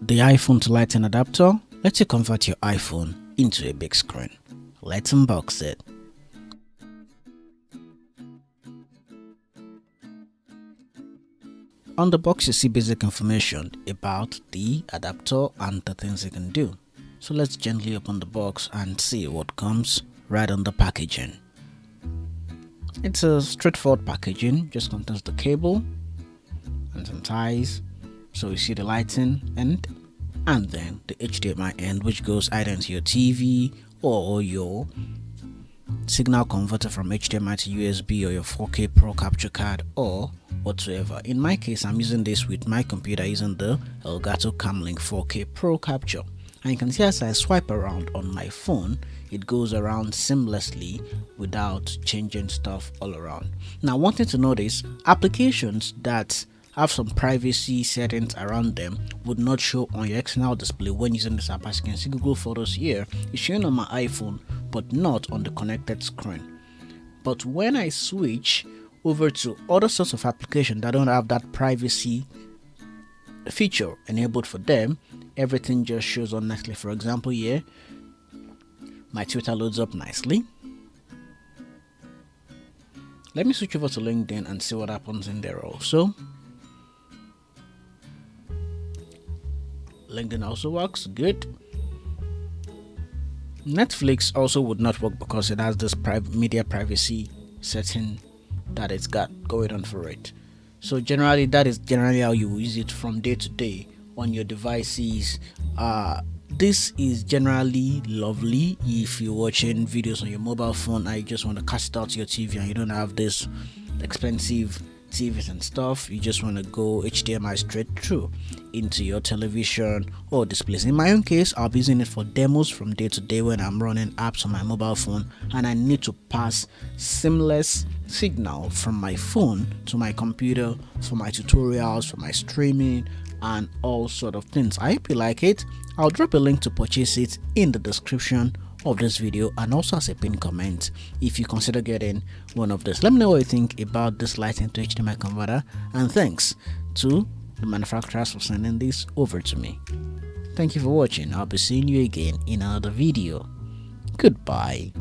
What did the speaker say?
The iPhone to Lighting adapter lets you convert your iPhone into a big screen. Let's unbox it. On the box you see basic information about the adapter and the things it can do. So let's gently open the box and see what comes right on the packaging. It's a straightforward packaging, just contains the cable and some ties. So you see the lighting end and then the HDMI end, which goes either into your TV or your signal converter from HDMI to USB or your 4K Pro capture card or whatsoever. In my case, I'm using this with my computer using the Elgato Camlink 4K Pro capture. And you can see as I swipe around on my phone, it goes around seamlessly without changing stuff all around. Now, wanting to notice, applications that have some privacy settings around them would not show on your external display when using this app. As you can see, Google Photos here is showing on my iPhone, but not on the connected screen. But when I switch over to other sorts of applications that don't have that privacy feature enabled for them, everything just shows on nicely. For example, here my Twitter loads up nicely. Let me switch over to LinkedIn and see what happens in there also. LinkedIn also works good. Netflix also would not work because it has this media privacy setting that it's got going on for it. So generally, that is generally how you use it from day to day on your devices. This is generally lovely if you're watching videos on your mobile phone and you just want to cast it out to your TV and you don't have this expensive TVs and stuff. You just want to go HDMI straight through into your television or displays. In my own case, I'll be using it for demos from day to day when I'm running apps on my mobile phone and I need to pass seamless signal from my phone to my computer for my tutorials, for my streaming and all sort of things. I hope you like it. I'll drop a link to purchase it in the description of this video and also as a pinned comment if you consider getting one of this. Let me know what you think about this lighting to HDMI converter, and thanks to the manufacturers for sending this over to me. Thank you for watching. I'll be seeing you again in another video. Goodbye.